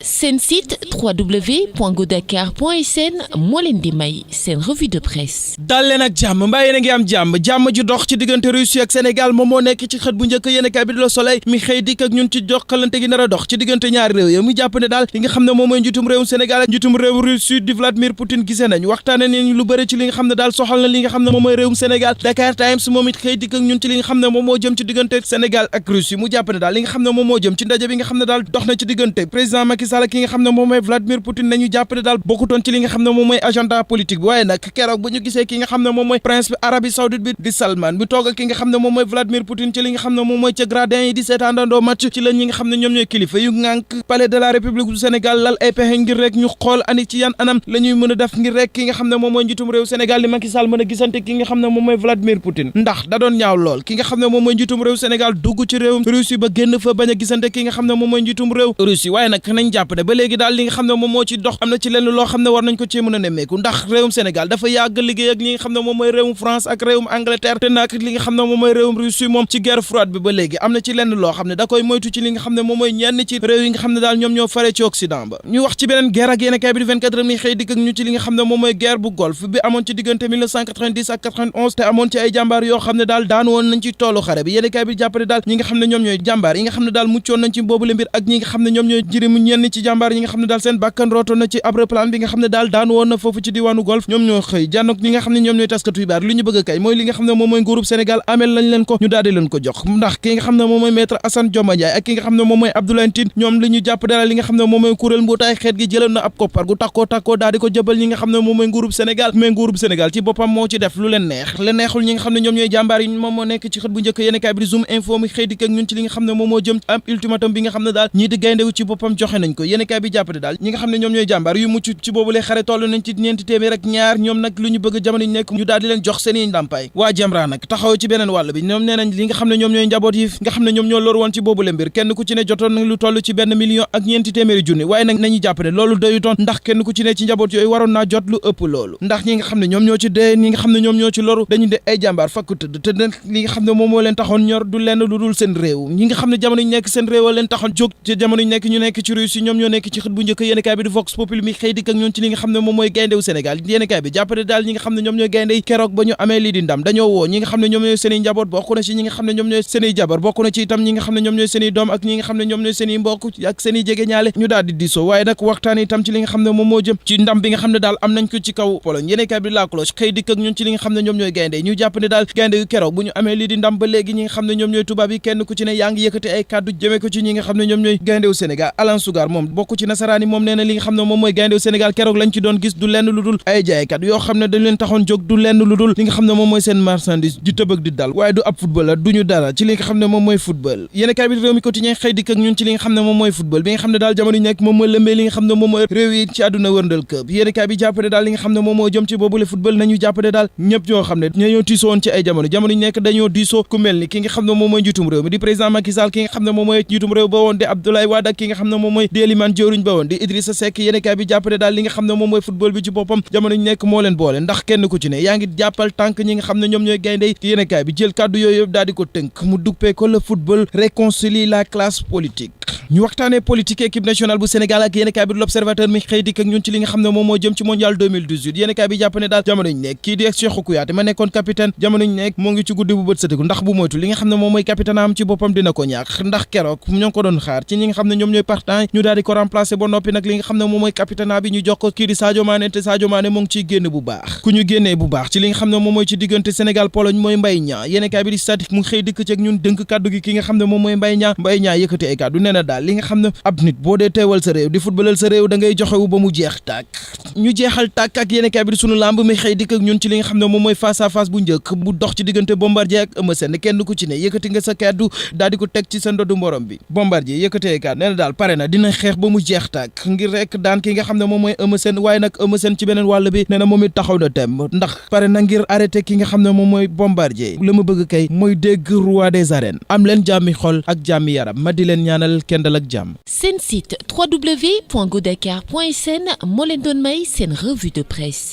seen site www.godakar.sn moo leen di may seen revue de presse. dal leen ak jàmm mbaa yéen a ngi am jàmm ji dox ci diggante Russie ak Sénégal moom moo nekk ci xët bu njëkk yéenekaay bi di Le Soleil mi xëy dikk ak ñun ci jokkalante gi nar a dox ci diggante ñaari réew yi mu jàpp ne daal li nga xam ne moom mooy njiitum réewum Sénégal ak njiitum réew Russie di Vladimir Poutine gisee nañ waxtaane nañ lu bëri ci li nga xam ne daal soxal na li nga xam ne moom mooy réewum Sénégal. Dakar Times moom it xëy dikk ak ñun ci li nga xam ne moom moo jëm ci diggante Sénégal ak Russie mu jàpp ne daal li nga xam ne moom moo jëm ci ndaje bi nga xam ne daal dox na ci diggante président Macky Sall ki nga xam ne moom mooy Vladimir Poutine nañu jàpp ne daal bokkutoon ci li nga xam ne moom mooy agenda politique bi waaye nag keroog bu ñu gisee ki nga xam ne moom mooy prince bi Arabie Saoudite bi di Salman bi toog ak ki nga xam ne moom mooy Vladimir Poutine ci li nga xam ne moom mooy ca gradin yi di seetaandandoo match ci la ñi nga xam ne ñoom ñooy kilifa yu ngànk palais de la République du Sénégal lal ay pexe ngir rek ñu xool ani ci yan anam la ñuy mën a def ngir rek ki nga xam ne moom mooy njiitum réew Sénégal di Macky Sall mën a gisante ki nga xam ne moom mooy Vladimir Poutine ndax da doon ñaaw lool ki nga xam ne moom mooy njiitum réew Sénégal dugg ci réewum Russie ba génn fa bañ a gisante ki nga xam ne moom mooy njiitum réew Russie waaye nag nañ jàpp ne ba léegi daal li nga xam ne moom moo ci dox am na ci lenn loo xam ne war nañ ko ci mën a nemmeeku ndax réewum Sénégal dafa yàgg liggéey ak li nga xam ne moom mooy réewum France ak réewum Angleterre te nag li nga xam ne moom mooy réewum Russie moom ci guerre froide bi ba léegi am na ci lenn loo xam ne da koy moytu ci li nga xam ne moom mooy ñenn ci réew yi nga xam ne daal ñoom ñoo fare ci Occident ba ñu wax ci beneen guerre ak yéenekaay bi di 24 heures mi xëy dikk ak ñu ci li nga xam ne moom mooy guerre bu Golfe bi amoon ci diggante 1990 ak 91 te amoon ci ay jàmbaar yoo xam ne daal daan woon nañ ci toolu xare bi yéenekaay bi jàppale daal ñi nga xam ne ñoom ñooy jàmbaar yi nga xam ne daal muccoon nañ ci boobule mbir ak ñi nga xam ne ñoom ñooy jërimu ñenn ci jàmbaar yi nga xam ne daal seen bàkkan rootoon na ci abreplan bi nga xam ne daal daan woon na foofu ci diwaanu Golfe ñoom ñoo xëy jànnoog ñi nga xam ne ñoom ñooy taskatu xibaar li ñu bëgg kay mooy li nga xam ne moom mooy nguurub Sénégal amel lañ leen ko ñu daal di leen ko jox ndax ki nga xam ne moom mooy maître Assane Dioma Ndiaye ak ki nga xam ne moom mooy Abdoulaye Tine ñoom li ñu jàpp dara li nga xam ne moom mooy kuréel mbootaay xeet gi jëloon na ab koppar gu takkoo daal di ko jëbal ñi nga xam ne moom mooy nguurub Sénégal mais nguurub Sénégal ci boppam moo ci def lu leen neex la neexul ñi nga xam ne ñoom ñooy jàmbaar yi moom moo nekk ci xët bu njëkk yéenekaay bi di Zoom Info mi xëy dikk ak ñun ci li nga xam ne moom moo jëm am ultimatum bi nga xam ne daal ñii di gayndewu ci boppam joxe nañ ko yéenekaay bi jàpp daal ñi nga xam ne ñoom ñooy jàmbaar yu mucc ci boobu lee xare toll nañ ci 4 téeméer ak ñaar ñoom nag lu ñu bëgg jamono ñu nekk ñu daal di leen jox seeni ndàmpaay waa Jamra nag taxaw ci beneen wàll bi ñoom nee nañ li nga xam ne ñoom ñooy njaboot yi nga xam ne ñoom ñoo lor woon ci boobu le mbir kenn ku ci ne jotoon nag lu toll ci 1 million ak 4 téeméeri junni waaye nag nañu jàpp ne loolu doyutoon ndax kenn ku ci ne ci njaboot yooyu waroon naa jot lu ëpp loolu ndax ñi nga xam ne ñoom ñoo ci dee ñi nga xam ne ñoom ñoo ci loru dañu de ay jàmbaar fakku tëdd te nag li nga xam ne moom moo leen taxoon ñor du lenn lu dul seen réew ñi nga xam ne jamono ñu nekk seen réew leen taxoon jóg ci jamono ñu nekk ñu nekk ci Russie ñoom ñoo nekk ci xët bu njëkk yéenekaay bi di Vox Populi mi xëy dikk ak ñun ci li nga xam ne moom mooy gayndewu Sénégal yéenekaay bi jàppale daal ñi nga xam ne ñoom ñooy gaynde yi keroog ba ñu amee lii di ndam dañoo woo ñi nga xam ne ñoom ñooy seeni njaboot bokk na ci ñi nga xam ne ñoom ñooy seeni jabar bokk na ci itam ñi nga xam ne ñoom ñooy seeni doom ak ñi nga xam ne ñoom ñooy seeni mbokk ak seeni jege ñaale ñu daal di diisoo waaye nag waxtaan itam ci li nga xam ne moom moo jëm ci ndam bi nga xam ne daal am nañ ko ci kaw Pologne yéenekaay bi La Cloche xëy dikk ak ñun ci li nga xam ne ñoom ñooy gaynde ñu jàpp ne daal gaynde yu keroog bu ñu amee lii di ndam ba léegi ñi nga xam ne ñoom ñooy tubaab yi kenn ku ci ne yaa ngi yëkkati ay kàddu jëmee ko ci ñi nga xam ne ñoom ñooy gayndewu Sénégal Alain Sougar moom bokk ci nasaraan yi moom nee na li nga xam ne moom mooy gayndewu Sénégal keroog lañ ci doon gis du lenn lu dul ay jaaykat yoo xam ne dañ leen taxoon jóg du lenn lu dul li nga xam ne moom mooy seen marchandise di tëbëg di dal waaye du ab football la duñu dara ci li nga xam ne moom mooy football yéenekaay bi réew mi quotidien xëy dikk ak ñun ci li nga xam ne moom mooy football bi nga xam ne daal jamono ñu nekk moom mooy lëmbee li nga xam ne moom mooy réew yi ci àdduna wërndal këpp yéenekaay bi jàppale daal li nga xam ne moom moo jëm ci boobule football nañu jàppale daal ñëpp ñoo xam ne ñoo tiisoo woon ci ay jamono ñu nekk dañoo diisoo ku mel ni ki nga xam ne moom mooy njiitum réew mi di président Macky Sall ki nga xam ne moom mooy njiitum réew ba woon di Abdoulaye Wade ak ki nga xam ne moom mooy di Elimane Diouroune ba woon di Idrissa Seck yéenekaay bi jàppale daal li nga xam ne moom mooy football bi ci boppam jamono ñu nekk moo leen boole ndax kenn ku ci ne yaa ngi jàppal tànk ñi nga xam ne ñoom ñooy gaynde yi yéenekaay bi jël kàddu yooyu yëpp daal di ko tënk mu duppee ko le football réconcilie la classe politique ñu waxtaanee politique équipe nationale bu Sénégal ak yéenekaay bi l'Observateur mi xëy dikk ak ñun ci li nga xam ne moom moo jëm ci mondial 2018 yéenekaay bi jàpp ne daal jamono ñu nekk kii di Cheikhou Kouyaté ma nekkoon capitaine jamono ñu nekk moo ngi ci guddi bu bët sëtiku ndax bu moytu li nga xam ne moom mooy capitaine am ci boppam dina ko ñàkk ndax keroog ñoo ngi ko doon xaar ci ñi nga xam ne ñoom ñooy partant ñu daal di ko remplacer ba noppi nag li nga xam ne moom mooy capitaine bi ñu jox ko kii di Sadio Mané te Sadio Mané moo ngi ciy génn bu baax ku ñu génnee bu baax ci li nga xam ne moom mooy ci diggante Sénégal Pologne mooy Mbaye Niang yéenekaay bi di Stades mu xëy dikk ci ak ñun dënk kaddu gi ki nga xam ne moom mooy Mbaye Niang yëkkati ay kaddu nee na daal li nga xam ne ab nit boo dee teewal sa réew di footballal sa réew da ngay joxewu ba mu jeex tàkk ñu jeexal tàkk ak yéenekaay bi di sunu lamb mi xëy dikk ak ñun ci li nga xam ne moom mooy face à face bu njëkk bu dox ci diggante Bombardier ak Eumeu Sène kenn ku ci ne yëkkati nga sa kaddu daal di ko teg ci sa ndodu morom bi Bombardier yëkkati ay kaddu nee na daal pare na dina xeex ba mu jeex tàkk ngir rek daan ki nga xam ne moom mooy Eumeu Sène waaye nag Eumeu Sène ci beneen wàll bi nee na moom it taxaw na tem ndax pare na ngir arrêté ki nga xam ne moom mooy Bombardier la ma bëgg kay mooy dégg roi des arènes am leen jàmmi xol ak jàmmi yaram ma di leen ñaanal kendal ak jàmm. seen site www.godakar.sn moo leen doon may seen revue de presse.